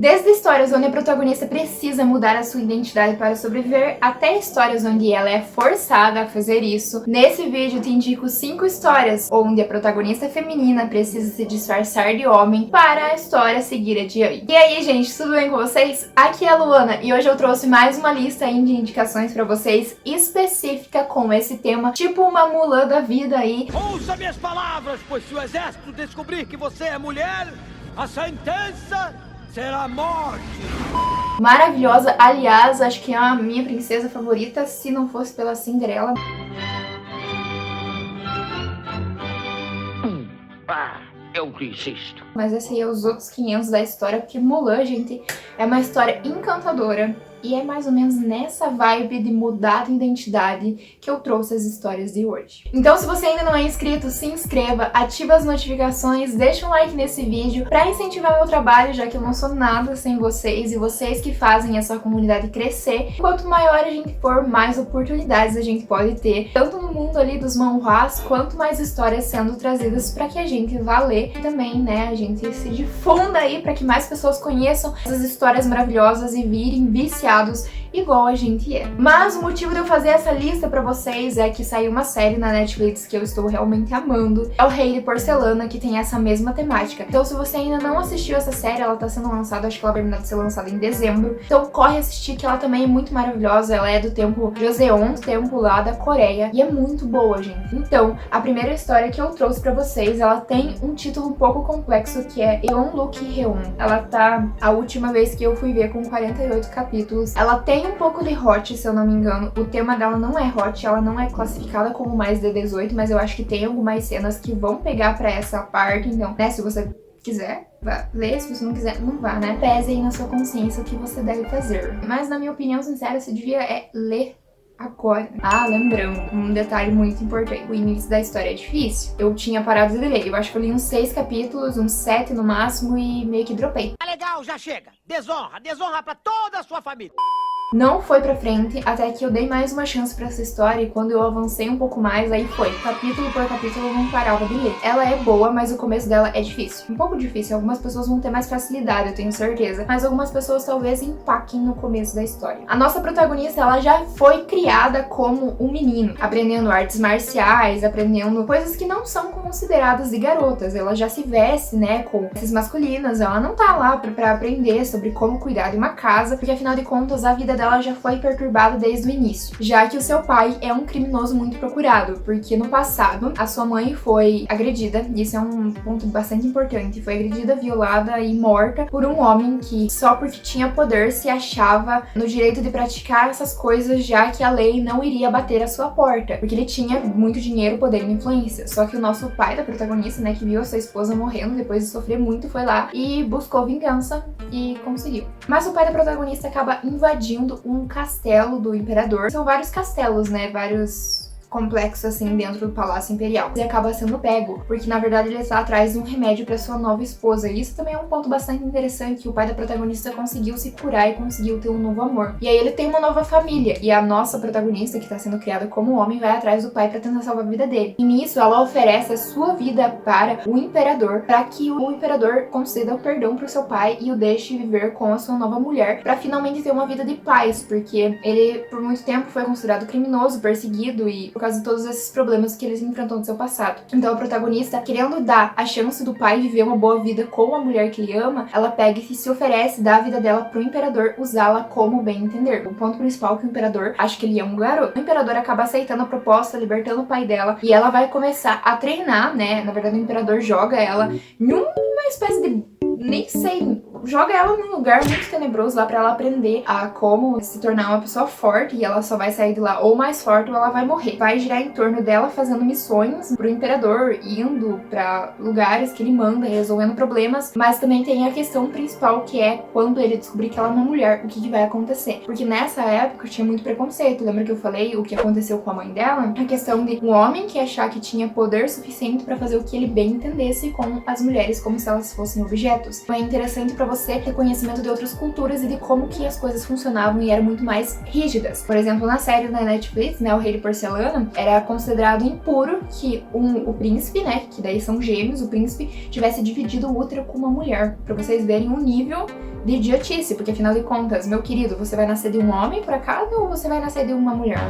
Desde histórias onde a protagonista precisa mudar a sua identidade para sobreviver, até histórias onde ela é forçada a fazer isso, nesse vídeo te indico 5 histórias onde a protagonista feminina precisa se disfarçar de homem para a história seguir adiante. E aí, gente, tudo bem com vocês? Aqui é a Luana e hoje eu trouxe mais uma lista aí de indicações para vocês específica com esse tema, tipo uma Mulan da vida aí. Ouça minhas palavras, pois se o exército descobrir que você é mulher, a sentença será morte. Maravilhosa, aliás, acho que é a minha princesa favorita, se não fosse pela Cinderela. Eu insisto. Mas esse aí é os outros 500 da história, porque Mulan, gente, é uma história encantadora. E é mais ou menos nessa vibe de mudar de identidade que eu trouxe as histórias de hoje. Então, se você ainda não é inscrito, se inscreva, ativa as notificações, deixa um like nesse vídeo pra incentivar meu trabalho, já que eu não sou nada sem vocês e vocês que fazem essa comunidade crescer. Quanto maior a gente for, mais oportunidades a gente pode ter, tanto no mundo ali dos manhwas, quanto mais histórias sendo trazidas pra que a gente vá ler. E também, né, a gente se difunda aí pra que mais pessoas conheçam essas histórias maravilhosas e virem viciados igual a gente é. Mas o motivo de eu fazer essa lista pra vocês é que saiu uma série na Netflix que eu estou realmente amando. É o Rei de Porcelana, que tem essa mesma temática. Então, se você ainda não assistiu essa série, ela tá sendo lançada, acho que ela vai terminar de ser lançada em dezembro. Então, corre assistir, que ela também é muito maravilhosa. Ela é do tempo Joseon, tempo lá da Coreia. E é muito boa, gente. Então, a primeira história que eu trouxe pra vocês, ela tem um título um pouco complexo, que é Yeonluk Heon. Ela tá, a última vez que eu fui ver, com 48 capítulos. Ela tem um pouco de hot, se eu não me engano. O tema dela não é hot, ela não é classificada como mais de 18, mas eu acho que tem algumas cenas que vão pegar pra essa parte. Então, né, se você quiser, vá ler. Se você não quiser, não vá, né? Pese aí na sua consciência o que você deve fazer. Mas, na minha opinião sincera, você devia ler agora. Ah, lembrando, um detalhe muito importante. O início da história é difícil. Eu tinha parado de ler. Eu acho que eu li uns 6 capítulos, uns 7 no máximo, e meio que dropei. Tá legal, já chega. Desonra pra toda a sua família. Não foi pra frente, até que eu dei mais uma chance pra essa história, e quando eu avancei um pouco mais, aí foi. Capítulo por capítulo eu não parava de ler. Ela é boa, mas o começo dela é difícil. Um pouco difícil, algumas pessoas vão ter mais facilidade, eu tenho certeza. Mas algumas pessoas talvez empaquem no começo da história. A nossa protagonista, ela já foi criada como um menino, aprendendo artes marciais, aprendendo coisas que não são consideradas de garotas. Ela já se veste, né, com esses masculinas, ela não tá lá pra aprender sobre como cuidar de uma casa, porque afinal de contas a vida dela já foi perturbada desde o início, já que o seu pai é um criminoso muito procurado, porque no passado a sua mãe foi agredida, e isso é um ponto bastante importante, foi agredida, violada e morta por um homem que só porque tinha poder se achava no direito de praticar essas coisas, já que a lei não iria bater a sua porta, porque ele tinha muito dinheiro, poder e influência. Só que o nosso pai da protagonista, né, que viu a sua esposa morrendo depois de sofrer muito, foi lá e buscou vingança e conseguiu. Mas o pai da protagonista acaba invadindo um castelo do imperador. São vários castelos, né? Vários complexos assim dentro do Palácio Imperial. E acaba sendo pego, porque na verdade ele está atrás de um remédio para sua nova esposa. E isso também é um ponto bastante interessante, que o pai da protagonista conseguiu se curar e conseguiu ter um novo amor. E aí ele tem uma nova família, e a nossa protagonista, que está sendo criada como homem, vai atrás do pai para tentar salvar a vida dele. E nisso ela oferece a sua vida para o imperador, para que o imperador conceda o perdão para o seu pai e o deixe viver com a sua nova mulher, para finalmente ter uma vida de paz, porque ele por muito tempo foi considerado criminoso, perseguido, e por causa de todos esses problemas que eles enfrentou no seu passado. Então a protagonista, querendo dar a chance do pai viver uma boa vida com a mulher que ele ama, ela pega e se oferece, dá a vida dela pro imperador usá-la como bem entender. O ponto principal é que o imperador acha que ele é um garoto. O imperador acaba aceitando a proposta, libertando o pai dela, e ela vai começar a treinar, né? Na verdade o imperador joga ela em uma espécie de, nem sei, joga ela num lugar muito tenebroso lá pra ela aprender a como se tornar uma pessoa forte, e ela só vai sair de lá ou mais forte ou ela vai morrer. Vai girar em torno dela fazendo missões pro imperador, indo pra lugares que ele manda, resolvendo problemas, mas também tem a questão principal, que é quando ele descobrir que ela é uma mulher, o que vai acontecer. Porque nessa época tinha muito preconceito. Lembra que eu falei o que aconteceu com a mãe dela? A questão de um homem que achar que tinha poder suficiente pra fazer o que ele bem entendesse com as mulheres, como se elas fossem objetos. Então é interessante pra você ter conhecimento de outras culturas e de como que as coisas funcionavam e eram muito mais rígidas. Por exemplo, na série da Netflix, né, o Rei de Porcelana, era considerado impuro que o príncipe, né, que daí são gêmeos, o príncipe tivesse dividido o útero com uma mulher, pra vocês verem o nível de idiotice, porque afinal de contas, meu querido, você vai nascer de um homem por acaso ou você vai nascer de uma mulher?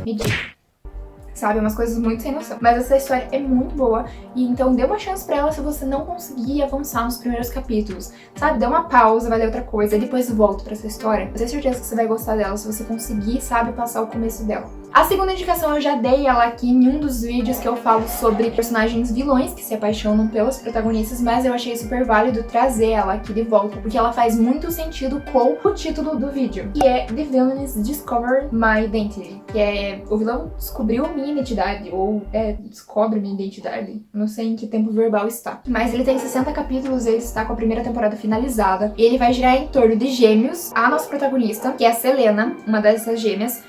Me diga. Sabe, umas coisas muito sem noção. Mas essa história é muito boa, e então dê uma chance pra ela se você não conseguir avançar nos primeiros capítulos. Sabe, dê uma pausa, vai ler outra coisa, e depois volta pra essa história. Eu tenho certeza que você vai gostar dela se você conseguir, sabe, passar o começo dela. A segunda indicação eu já dei ela aqui em um dos vídeos que eu falo sobre personagens vilões que se apaixonam pelos protagonistas, mas eu achei super válido trazer ela aqui de volta, porque ela faz muito sentido com o título do vídeo, que é The Villains Discover My Identity, que é o vilão descobriu minha identidade, ou descobre minha identidade, não sei em que tempo verbal está. Mas ele tem 60 capítulos, ele está com a primeira temporada finalizada, e ele vai girar em torno de gêmeos. A nossa protagonista, que é a Selena, uma dessas gêmeas,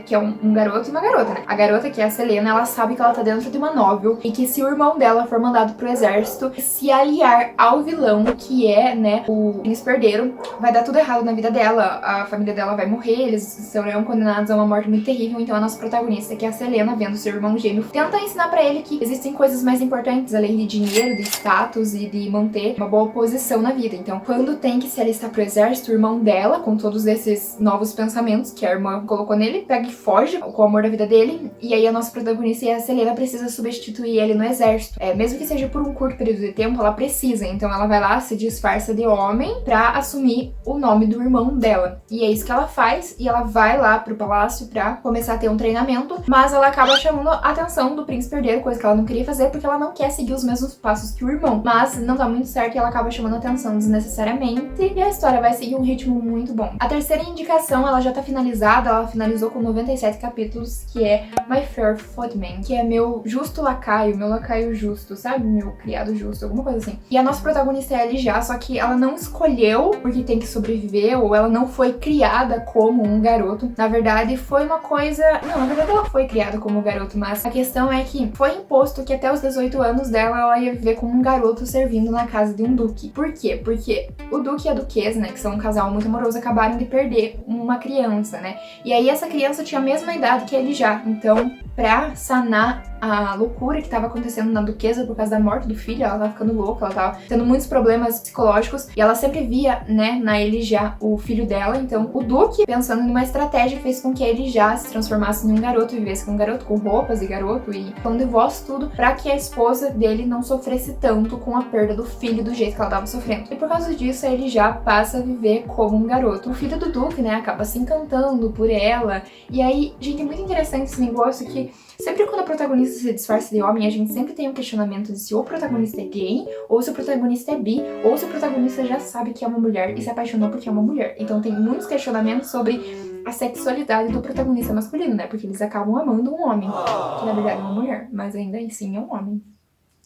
que é um garoto e uma garota, né? A garota, que é a Selena, ela sabe que ela tá dentro de uma novel e que se o irmão dela for mandado pro exército, se aliar ao vilão, que é, né, o príncipe herdeiro, vai dar tudo errado na vida dela, a família dela vai morrer, eles serão condenados a uma morte muito terrível. Então a nossa protagonista, que é a Selena, vendo seu irmão gêmeo, tenta ensinar pra ele que existem coisas mais importantes, além de dinheiro, de status e de manter uma boa posição na vida. Então, quando tem que se alistar pro exército, o irmão dela, com todos esses novos pensamentos que a irmã colocou nele, pega e foge com o amor da vida dele, e aí a nossa protagonista, a Selena, precisa substituir ele no exército. Mesmo que seja por um curto período de tempo, ela precisa. Então ela vai lá, se disfarça de homem pra assumir o nome do irmão dela. E é isso que ela faz, e ela vai lá pro palácio pra começar a ter um treinamento, mas ela acaba chamando a atenção do príncipe herdeiro, coisa que ela não queria fazer, porque ela não quer seguir os mesmos passos que o irmão. Mas não dá muito certo e ela acaba chamando a atenção desnecessariamente, e a história vai seguir um ritmo muito bom. A terceira indicação, ela já tá finalizada, ela finalizou com 97 capítulos, que é My Fair Footman, que é meu justo lacaio, meu lacaio justo, sabe? Meu criado justo, alguma coisa assim. E a nossa protagonista é a Elijah, só que ela não escolheu porque tem que sobreviver, ou ela não foi criada como um garoto. Na verdade, foi uma coisa... Não, na verdade ela foi criada como garoto, mas a questão é que foi imposto que até os 18 anos dela, ela ia viver como um garoto servindo na casa de um duque. Por quê? Porque o duque e a duquesa, né, que são um casal muito amoroso, acabaram de perder uma criança, né? E aí essa criança tinha a mesma idade que ele já. Então, pra sanar a loucura que tava acontecendo na duquesa por causa da morte do filho, ela tava ficando louca, ela tava tendo muitos problemas psicológicos, e ela sempre via, né, na Elijah o filho dela. Então o duque, pensando numa estratégia, fez com que a Elijah se transformasse em um garoto, vivesse com um garoto, com roupas de garoto e tom de voz, tudo, pra que a esposa dele não sofresse tanto com a perda do filho do jeito que ela tava sofrendo. E por causa disso, a Elijah passa a viver como um garoto. O filho do duque, né, acaba se encantando por ela, e aí, gente, é muito interessante esse negócio que sempre quando a protagonista se disfarça de homem, a gente sempre tem um questionamento de se o protagonista é gay, ou se o protagonista é bi, ou se o protagonista já sabe que é uma mulher e se apaixonou porque é uma mulher. Então tem muitos questionamentos sobre a sexualidade do protagonista masculino, né? Porque eles acabam amando um homem, que na verdade é uma mulher, mas ainda assim é um homem.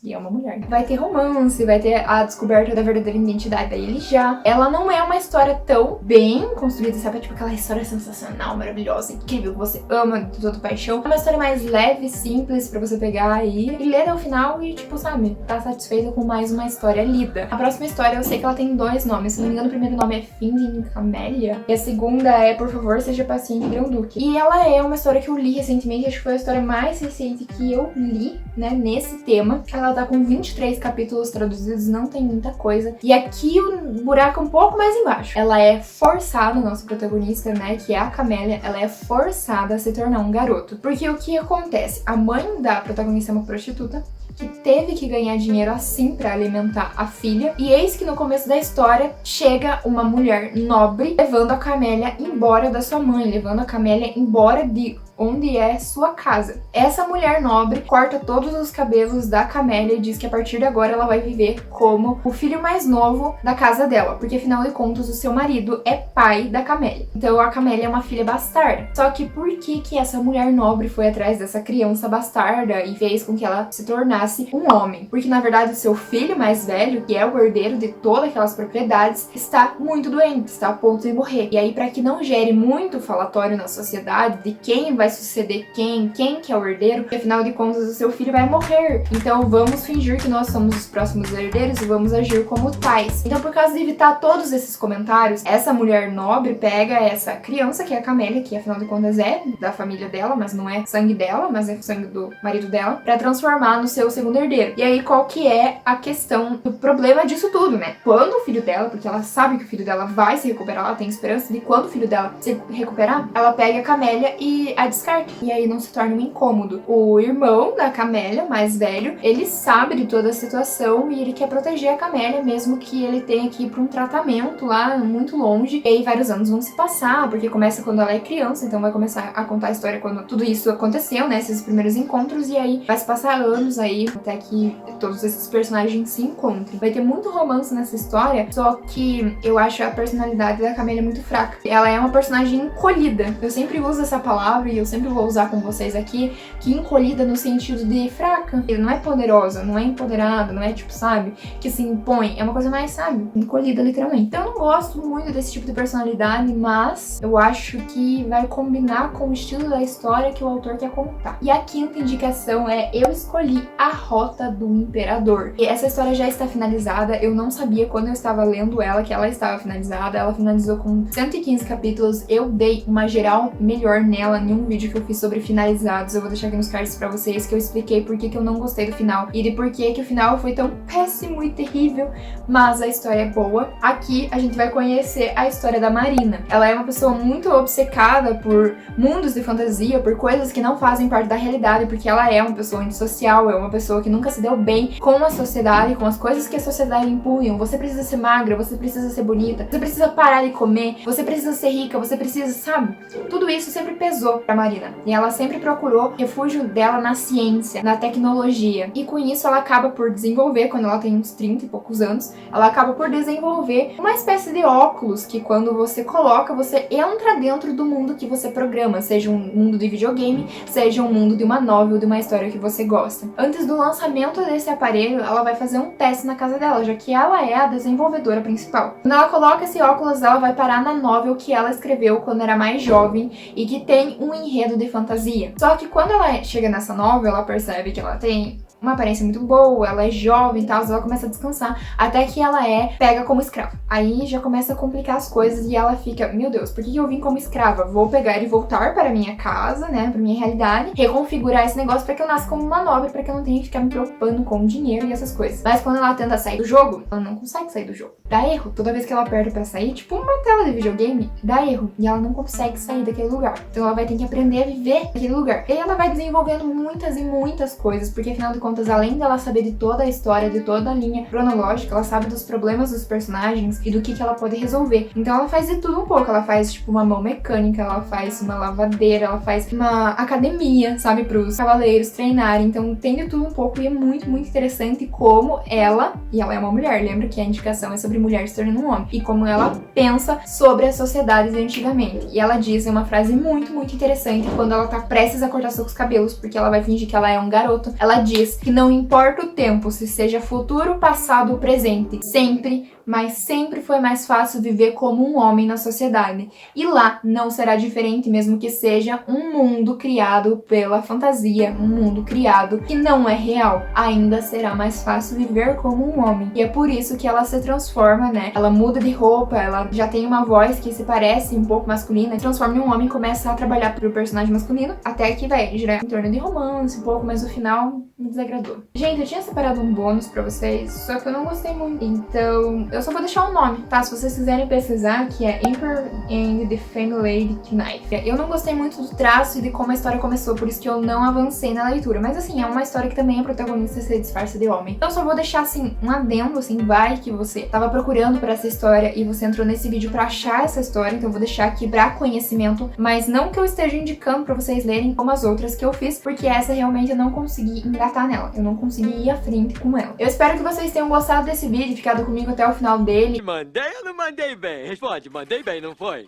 E é uma mulher. Vai ter romance, vai ter a descoberta da verdadeira identidade da Elijah. Ela não é uma história tão bem construída, sabe? Tipo aquela história sensacional, maravilhosa, incrível, que você ama de toda paixão. É uma história mais leve, simples, pra você pegar aí e ler até o final e, tipo, sabe, tá satisfeita com mais uma história lida. A próxima história, eu sei que ela tem 2 nomes. Se não me engano, o primeiro nome é Finding Camélia. E a segunda é Por Favor, Seja Paciente, Grão Duque. E ela é uma história que eu li recentemente, acho que foi a história mais recente que eu li, né, nesse tema. Ela tá com 23 capítulos traduzidos, não tem muita coisa. E aqui o buraco é um pouco mais embaixo. Ela é forçada, nossa protagonista, né, que é a Camélia, ela é forçada a se tornar um garoto. Porque o que acontece? A mãe da protagonista é uma prostituta, que teve que ganhar dinheiro assim pra alimentar a filha. E eis que no começo da história chega uma mulher nobre levando a Camélia embora da sua mãe, levando a Camélia embora de onde é sua casa. Essa mulher nobre corta todos os cabelos da Camélia e diz que a partir de agora ela vai viver como o filho mais novo da casa dela, porque afinal de contas o seu marido é pai da Camélia. Então a Camélia é uma filha bastarda. Só que por que essa mulher nobre foi atrás dessa criança bastarda e fez com que ela se tornasse um homem? Porque na verdade o seu filho mais velho, que é o herdeiro de todas aquelas propriedades, está muito doente, está a ponto de morrer. E aí, para que não gere muito falatório na sociedade de quem vai suceder quem que é o herdeiro, porque afinal de contas o seu filho vai morrer. Então vamos fingir que nós somos os próximos herdeiros e vamos agir como tais. Então, por causa de evitar todos esses comentários, essa mulher nobre pega essa criança, que é a Camélia, que afinal de contas é da família dela, mas não é sangue dela, mas é sangue do marido dela, pra transformar no seu segundo herdeiro. E aí, qual que é a questão do problema disso tudo, né? Quando o filho dela, porque ela sabe que o filho dela vai se recuperar, ela tem esperança de quando o filho dela se recuperar, ela pega a Camélia e a descarta. E aí não se torna um incômodo. O irmão da Camélia, mais velho, ele sabe de toda a situação e ele quer proteger a Camélia, mesmo que ele tenha que ir pra um tratamento lá muito longe. E aí vários anos vão se passar, porque começa quando ela é criança, então vai começar a contar a história quando tudo isso aconteceu, né? Esses primeiros encontros, e aí vai se passar anos aí até que todos esses personagens se encontrem. Vai ter muito romance nessa história, só que eu acho a personalidade da Camélia muito fraca. Ela é uma personagem encolhida. Eu sempre uso essa palavra e eu sempre vou usar com vocês aqui, que encolhida no sentido de fraca. Ele não é poderosa, não é empoderada, não é tipo, sabe, que se impõe. É uma coisa mais, sabe, encolhida literalmente. Então eu não gosto muito desse tipo de personalidade, mas eu acho que vai combinar com o estilo da história que o autor quer contar. E a quinta indicação é Eu Escolhi a Rota do Imperador. E essa história já está finalizada. Eu não sabia quando eu estava lendo ela que ela estava finalizada. Ela finalizou com 115 capítulos. Eu dei uma geral melhor nela em um vídeo que eu fiz sobre finalizados. Eu vou deixar aqui nos cards pra vocês, que eu expliquei por que eu não gostei do final e de por que o final foi tão péssimo e terrível, mas a história é boa. Aqui a gente vai conhecer a história da Marina. Ela é uma pessoa muito obcecada por mundos de fantasia, por coisas que não fazem parte da realidade, porque ela é uma pessoa antissocial, é uma pessoa que nunca se deu bem com a sociedade, com as coisas que a sociedade impunham. Você precisa ser magra, você precisa ser bonita, você precisa parar de comer, você precisa ser rica, você precisa, sabe? Tudo isso sempre pesou pra Marina. E ela sempre procurou refúgio dela na ciência, na tecnologia. E com isso ela acaba por desenvolver, quando ela tem uns 30 e poucos anos, ela acaba por desenvolver uma espécie de óculos que quando você coloca, você entra dentro do mundo que você programa, seja um mundo de videogame, seja um mundo de uma novel, de uma história que você gosta. Antes do lançamento desse aparelho, ela vai fazer um teste na casa dela, já que ela é a desenvolvedora principal. Quando ela coloca esse óculos, ela vai parar na novel que ela escreveu quando era mais jovem e que tem um enredo de fantasia. Só que quando ela chega nessa novel, ela percebe que ela tem uma aparência muito boa, ela é jovem e tal, ela começa a descansar, até que ela é pega como escrava. Aí já começa a complicar as coisas e ela fica, meu Deus, por que eu vim como escrava? Vou pegar e voltar para minha casa, né, para minha realidade, reconfigurar esse negócio para que eu nasça como uma nobre, para que eu não tenha que ficar me preocupando com dinheiro e essas coisas. Mas quando ela tenta sair do jogo, ela não consegue sair do jogo. Dá erro. Toda vez que ela aperta para sair, tipo uma tela de videogame, dá erro. E ela não consegue sair daquele lugar. Então ela vai ter que aprender a viver naquele lugar. E aí ela vai desenvolvendo muitas e muitas coisas, porque afinal de contas, além dela saber de toda a história, de toda a linha cronológica, ela sabe dos problemas dos personagens e do que ela pode resolver. Então ela faz de tudo um pouco. Ela faz, tipo, uma mão mecânica, ela faz uma lavadeira, ela faz uma academia, sabe, pros cavaleiros treinarem. Então tem de tudo um pouco e é muito, muito interessante como ela, e ela é uma mulher, lembra que a indicação é sobre mulher se tornando um homem, e como ela pensa sobre a sociedade de antigamente. E ela diz uma frase muito, muito interessante quando ela tá prestes a cortar seus cabelos, porque ela vai fingir que ela é um garoto. Ela diz que não importa o tempo, se seja futuro, passado ou presente, sempre, mas sempre foi mais fácil viver como um homem na sociedade. E lá não será diferente, mesmo que seja um mundo criado pela fantasia, um mundo criado que não é real. Ainda será mais fácil viver como um homem. E é por isso que ela se transforma, né? Ela muda de roupa, ela já tem uma voz que se parece um pouco masculina, transforma em um homem e começa a trabalhar pro personagem masculino, até que vai girar em torno de romance um pouco, mas no final me desagradou. Gente, eu tinha separado um bônus pra vocês, só que eu não gostei muito. Então, eu só vou deixar o nome, tá? Se vocês quiserem pesquisar, que é Emperor and the Family Knife. Eu não gostei muito do traço e de como a história começou, por isso que eu não avancei na leitura. Mas assim, é uma história que também a protagonista se disfarça de homem. Então, eu só vou deixar assim, um adendo, assim, vai que você tava procurando por essa história e você entrou nesse vídeo pra achar essa história, então eu vou deixar aqui pra conhecimento, mas não que eu esteja indicando pra vocês lerem como as outras que eu fiz, porque essa realmente eu não consegui engatar nela, eu não consegui ir à frente com ela. Eu espero que vocês tenham gostado desse vídeo, ficado comigo até o final dele. Mandei ou não mandei bem? Responde, mandei bem, não foi?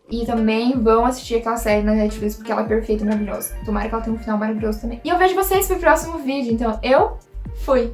E também vão assistir aquela série na Netflix, porque ela é perfeita e maravilhosa. Tomara que ela tenha um final maravilhoso também. E eu vejo vocês pro próximo vídeo, então eu fui!